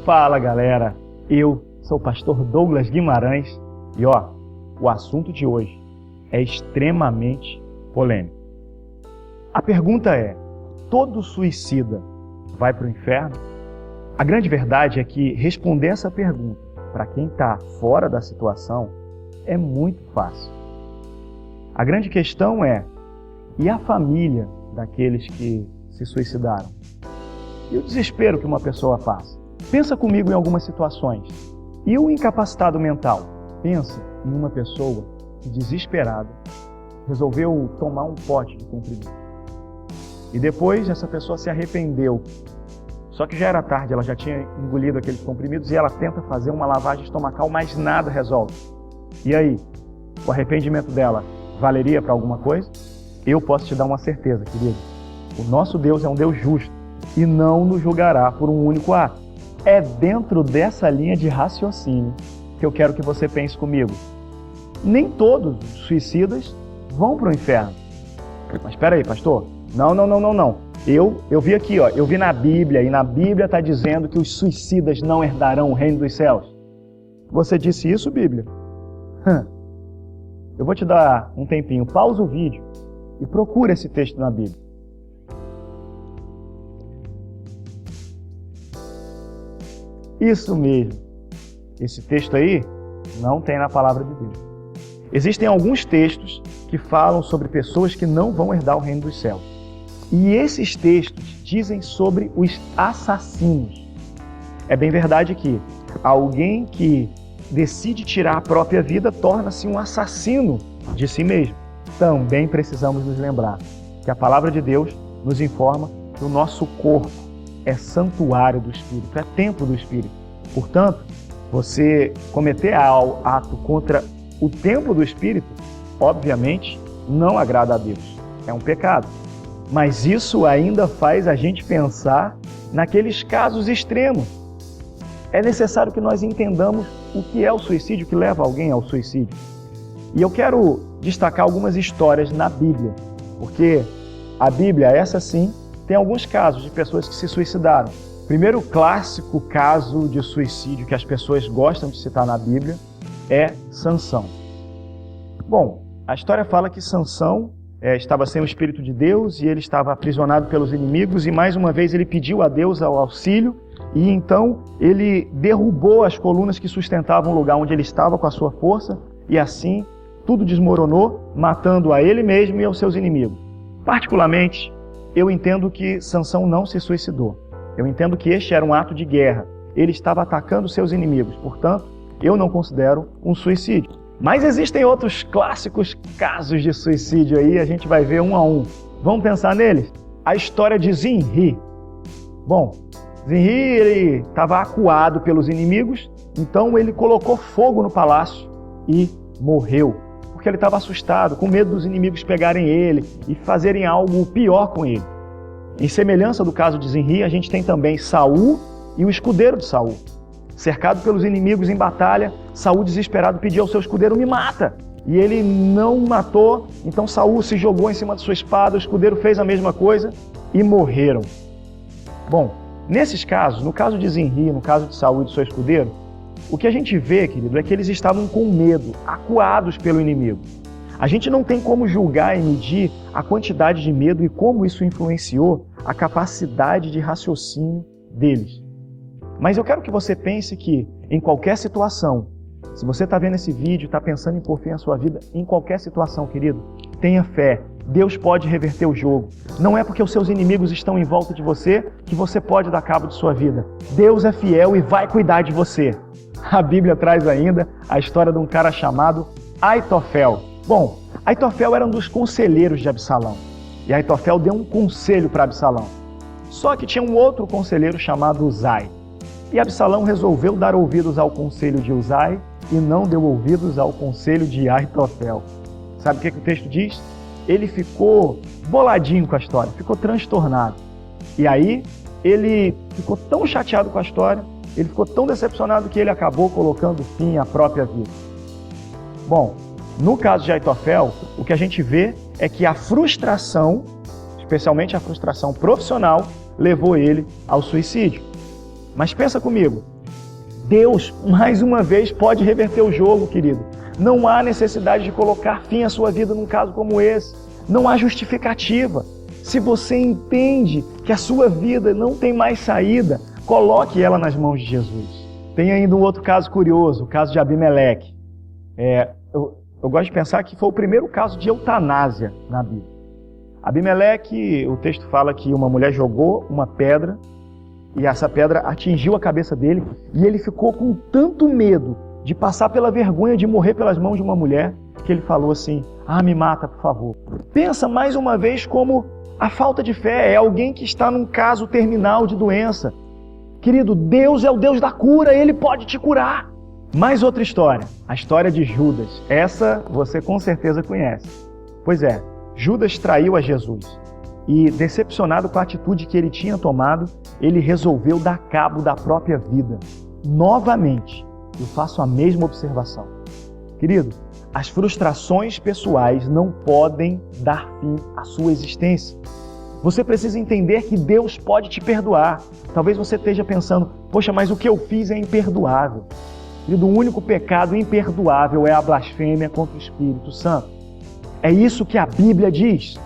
Fala galera, eu sou o pastor Douglas Guimarães e o assunto de hoje é extremamente polêmico. A pergunta é, todo suicida vai para o inferno? A grande verdade é que responder essa pergunta para quem está fora da situação é muito fácil. A grande questão é, e a família daqueles que se suicidaram? E o desespero que uma pessoa passa? Pensa comigo em algumas situações. E o incapacitado mental? Pensa em uma pessoa que, desesperada, resolveu tomar um pote de comprimido. E depois essa pessoa se arrependeu. Só que já era tarde, ela já tinha engolido aqueles comprimidos e ela tenta fazer uma lavagem estomacal, mas nada resolve. E aí, o arrependimento dela valeria para alguma coisa? Eu posso te dar uma certeza, querido. O nosso Deus é um Deus justo e não nos julgará por um único ato. É dentro dessa linha de raciocínio que eu quero que você pense comigo. Nem todos os suicidas vão para o inferno. Mas espera aí, pastor. Não. Eu vi aqui, eu vi na Bíblia, e na Bíblia está dizendo que os suicidas não herdarão o reino dos céus. Você disse isso, Bíblia? Eu vou te dar um tempinho, pausa o vídeo e procura esse texto na Bíblia. Isso mesmo. Esse texto aí não tem na palavra de Deus. Existem alguns textos que falam sobre pessoas que não vão herdar o reino dos céus. E esses textos dizem sobre os assassinos. É bem verdade que alguém que decide tirar a própria vida torna-se um assassino de si mesmo. Também precisamos nos lembrar que a palavra de Deus nos informa que o nosso corpo é santuário do Espírito, é templo do Espírito. Portanto, você cometer ato contra o templo do Espírito, obviamente, não agrada a Deus. É um pecado. Mas isso ainda faz a gente pensar naqueles casos extremos. É necessário que nós entendamos o que é o suicídio, o que leva alguém ao suicídio. E eu quero destacar algumas histórias na Bíblia, porque a Bíblia, essa sim, tem alguns casos de pessoas que se suicidaram. Primeiro clássico caso de suicídio que as pessoas gostam de citar na Bíblia é Sansão. Bom, a história fala que Sansão estava sem o Espírito de Deus e ele estava aprisionado pelos inimigos e mais uma vez ele pediu a Deus ao auxílio e então ele derrubou as colunas que sustentavam o lugar onde ele estava com a sua força e assim tudo desmoronou, matando a ele mesmo e aos seus inimigos. Particularmente, eu entendo que Sansão não se suicidou. Eu entendo que este era um ato de guerra. Ele estava atacando seus inimigos. Portanto, eu não considero um suicídio. Mas existem outros clássicos casos de suicídio aí, a gente vai ver um a um. Vamos pensar neles? A história de Zimri. Bom, Zimri ele estava acuado pelos inimigos, então ele colocou fogo no palácio e morreu. Porque ele estava assustado, com medo dos inimigos pegarem ele e fazerem algo pior com ele. Em semelhança do caso de Zimri, a gente tem também Saul e o escudeiro de Saul. Cercado pelos inimigos em batalha, Saul desesperado pediu ao seu escudeiro, me mata! E ele não matou, então Saul se jogou em cima de sua espada, o escudeiro fez a mesma coisa e morreram. Bom, nesses casos, no caso de Zimri, no caso de Saul e do seu escudeiro, o que a gente vê, querido, é que eles estavam com medo, acuados pelo inimigo. A gente não tem como julgar e medir a quantidade de medo e como isso influenciou a capacidade de raciocínio deles. Mas eu quero que você pense que, em qualquer situação, se você está vendo esse vídeo, está pensando em pôr fim à sua vida, em qualquer situação, querido, tenha fé. Deus pode reverter o jogo. Não é porque os seus inimigos estão em volta de você que você pode dar cabo de sua vida. Deus é fiel e vai cuidar de você. A Bíblia traz ainda a história de um cara chamado Aitofel. Bom, Aitofel era um dos conselheiros de Absalão. E Aitofel deu um conselho para Absalão. Só que tinha um outro conselheiro chamado Uzai. E Absalão resolveu dar ouvidos ao conselho de Uzai e não deu ouvidos ao conselho de Aitofel. Sabe o que o texto diz? Ele ficou boladinho com a história, ficou transtornado. E aí, ele ficou tão chateado com a história, ele ficou tão decepcionado que ele acabou colocando fim à própria vida. Bom, no caso de Aitofel, o que a gente vê é que a frustração, especialmente a frustração profissional, levou ele ao suicídio. Mas pensa comigo, Deus, mais uma vez, pode reverter o jogo, querido. Não há necessidade de colocar fim à sua vida num caso como esse. Não há justificativa. Se você entende que a sua vida não tem mais saída, coloque ela nas mãos de Jesus. Tem ainda um outro caso curioso, o caso de Abimeleque. Eu gosto de pensar que foi o primeiro caso de eutanásia na Bíblia. Abimeleque, o texto fala que uma mulher jogou uma pedra e essa pedra atingiu a cabeça dele e ele ficou com tanto medo de passar pela vergonha de morrer pelas mãos de uma mulher que ele falou assim: me mata, por favor. Pensa mais uma vez como a falta de fé é alguém que está num caso terminal de doença. Querido, Deus é o Deus da cura, Ele pode te curar. Mais outra história, a história de Judas. Essa você com certeza conhece. Pois é, Judas traiu a Jesus e, decepcionado com a atitude que ele tinha tomado, ele resolveu dar cabo da própria vida. Novamente, eu faço a mesma observação. Querido, as frustrações pessoais não podem dar fim à sua existência. Você precisa entender que Deus pode te perdoar. Talvez você esteja pensando: poxa, mas o que eu fiz é imperdoável. Querido, o único pecado imperdoável é a blasfêmia contra o Espírito Santo. É isso que a Bíblia diz.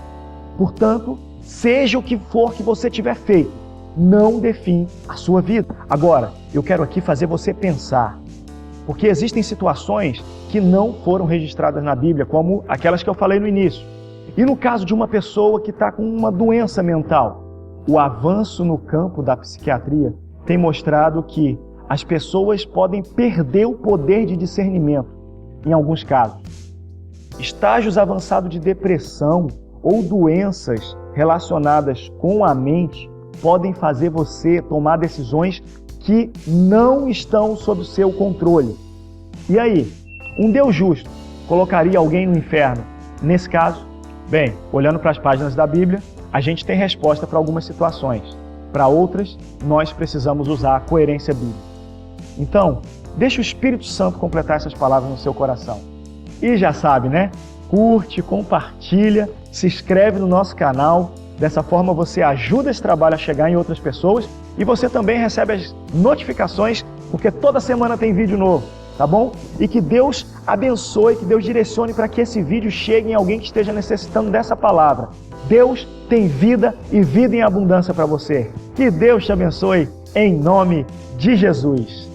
Portanto, seja o que for que você tiver feito, não dê fim à sua vida. Agora, eu quero aqui fazer você pensar, porque existem situações que não foram registradas na Bíblia, como aquelas que eu falei no início. E no caso de uma pessoa que está com uma doença mental, o avanço no campo da psiquiatria tem mostrado que as pessoas podem perder o poder de discernimento, em alguns casos. Estágios avançados de depressão ou doenças relacionadas com a mente podem fazer você tomar decisões que não estão sob o seu controle. E aí, um Deus justo colocaria alguém no inferno? Nesse caso, bem, olhando para as páginas da Bíblia, a gente tem resposta para algumas situações. Para outras, nós precisamos usar a coerência bíblica. Então, deixa o Espírito Santo completar essas palavras no seu coração. E já sabe, né? Curte, compartilha, se inscreve no nosso canal. Dessa forma você ajuda esse trabalho a chegar em outras pessoas e você também recebe as notificações, porque toda semana tem vídeo novo, tá bom? E que Deus abençoe, que Deus direcione para que esse vídeo chegue em alguém que esteja necessitando dessa palavra. Deus tem vida e vida em abundância para você. Que Deus te abençoe em nome de Jesus.